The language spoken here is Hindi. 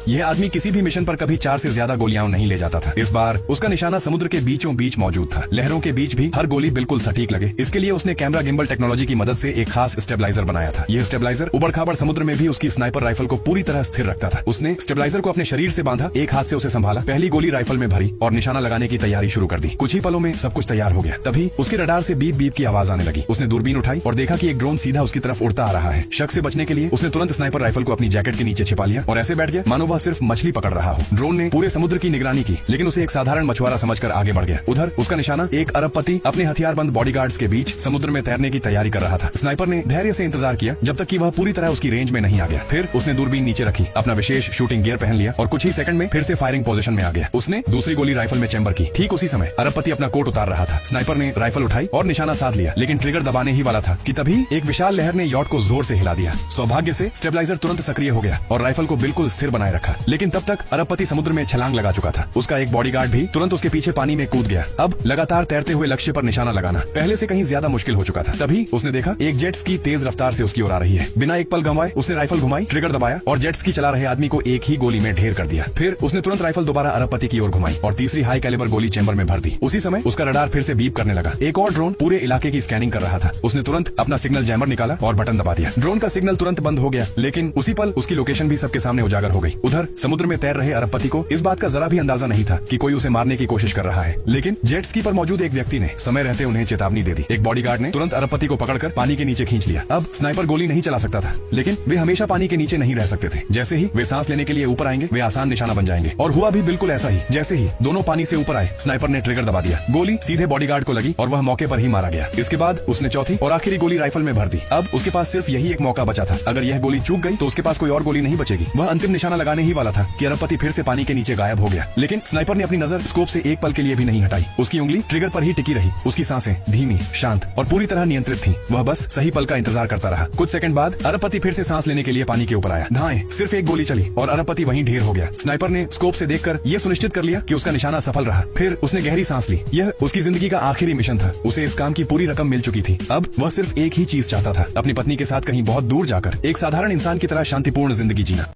यह आदमी किसी भी मिशन पर कभी 4 से ज्यादा गोलियां नहीं ले जाता था। इस बार उसका निशाना समुद्र के बीचों बीच मौजूद था। लहरों के बीच भी हर गोली बिल्कुल सटीक लगे। इसके लिए उसने कैमरा गिम्बल टेक्नोलॉजी की मदद से एक खास स्टेबलाइजर बनाया था। यह स्टेबलाइजर उबड़ खाबड़ समुद्र में भी उसकी स्नाइपर राइफल को पूरी तरह स्थिर रखता था। उसने स्टेबलाइजर को अपने शरीर से बांधा, एक हाथ से उसे संभाला, पहली गोली राइफल में भरी और निशाना लगाने की तैयारी शुरू कर दी। कुछ ही पलों में सब कुछ तैयार हो गया। तभी उसके रडार से बीप बीप की आवाज आने लगी। उसने दूरबीन उठाई और देखा कि एक ड्रोन सीधा उसकी तरफ उड़ता आ रहा है। शक से बचने के लिए उसने तुरंत स्नाइपर राइफल को अपनी जैकेट के नीचे छिपा लिया और ऐसे बैठ गया मानो वह सिर्फ मछली पकड़ रहा हो। ड्रोन ने पूरे समुद्र की निगरानी की, लेकिन उसे एक साधारण मछुआरा समझकर आगे बढ़ गया। उधर उसका निशाना एक अरबपति अपने हथियारबंद बॉडीगार्ड्स के बीच समुद्र में तैरने की तैयारी कर रहा था। स्नाइपर ने धैर्य से इंतजार किया जब तक कि वह पूरी तरह उसकी रेंज में नहीं आ गया। फिर उसने दूरबीन नीचे रखी, अपना विशेष शूटिंग गियर पहन लिया और कुछ ही सेकंड में फिर से फायरिंग पोजीशन में आ गया। उसने दूसरी गोली राइफल में चेंबर की। ठीक उसी समय अरबपति अपना कोट उतार रहा था। स्नाइपर ने राइफल उठाई और निशाना साध लिया, लेकिन ट्रिगर दबाने ही वाला था कि तभी एक विशाल लहर ने यॉट को जोर से हिला दिया। सौभाग्य से स्टेबलाइजर तुरंत सक्रिय हो गया और राइफल को बिल्कुल स्थिर बनाए रखा। लेकिन तब तक अरबपति समुद्र में छलांग लगा चुका था। उसका एक बॉडीगार्ड भी तुरंत उसके पीछे पानी में कूद गया। अब लगातार तैरते हुए लक्ष्य पर निशाना लगाना पहले से कहीं ज्यादा मुश्किल हो चुका था। तभी उसने देखा एक जेट स्की तेज रफ्तार से उसकी ओर आ रही है। बिना एक पल गंवाए उसने राइफल घुमाई, ट्रिगर दबाया और जेट स्की चला रहे आदमी को एक ही गोली में ढेर कर दिया। फिर उसने तुरंत राइफल दोबारा अरबपति की ओर घुमाई और तीसरी हाई कैलिबर गोली चेंबर में भर दी। उसी समय उसका रडार फिर से बीप करने लगा। एक और ड्रोन पूरे इलाके की स्कैनिंग कर रहा था। उसने तुरंत अपना सिग्नल जैमर निकाला और बटन दबा दिया। ड्रोन का सिग्नल तुरंत बंद हो गया, लेकिन उसी पल उसकी लोकेशन भी सबके सामने उजागर हो गई। उधर समुद्र में तैर रहे अरबपति को इस बात का जरा भी अंदाजा नहीं था कि कोई उसे मारने की कोशिश कर रहा है, लेकिन जेट स्की पर मौजूद एक व्यक्ति ने समय रहते उन्हें चेतावनी दे दी। एक बॉडीगार्ड ने तुरंत अरबपति को पकड़कर पानी के नीचे खींच लिया। अब स्नाइपर गोली नहीं चला सकता था, लेकिन वे हमेशा पानी के नीचे नहीं रह सकते थे। जैसे ही वे सांस लेने के लिए ऊपर आएंगे, वे आसान निशाना बन जाएंगे। और हुआ भी बिल्कुल ऐसा ही। जैसे ही दोनों पानी से ऊपर आए, स्नाइपर ने ट्रिगर दबा दिया। गोली सीधे बॉडीगार्ड को लगी और वह मौके पर ही मारा गया। इसके बाद उसने चौथी और आखिरी गोली राइफल में भर दी। अब उसके पास सिर्फ यही एक मौका बचा था। अगर यह गोली चूक गई तो उसके पास कोई और गोली नहीं बचेगी। वह अंतिम निशाना लगाने ही वाला था कि अरबपति फिर से पानी के नीचे गायब हो गया। लेकिन स्नाइपर ने अपनी नजर स्कोप से एक पल के लिए भी नहीं हटाई। उसकी उंगली ट्रिगर पर ही टिकी रही। उसकी सांसें धीमी, शांत और पूरी तरह नियंत्रित थीं। वह बस सही पल का इंतजार करता रहा। कुछ सेकंड बाद अरबपति फिर से सांस लेने के लिए पानी के ऊपर आया। धाएं सिर्फ एक गोली चली और अरबपति वहीं ढेर हो गया। स्नाइपर ने स्कोप से देखकर यह सुनिश्चित कर लिया कि उसका निशाना सफल रहा। फिर उसने गहरी सांस ली। यह उसकी जिंदगी का आखिरी मिशन था। उसे इस काम की पूरी रकम मिल चुकी थी। अब वह सिर्फ एक ही चीज चाहता था, अपनी पत्नी के साथ कहीं बहुत दूर जाकर एक साधारण इंसान की तरह शांतिपूर्ण जिंदगी जीना।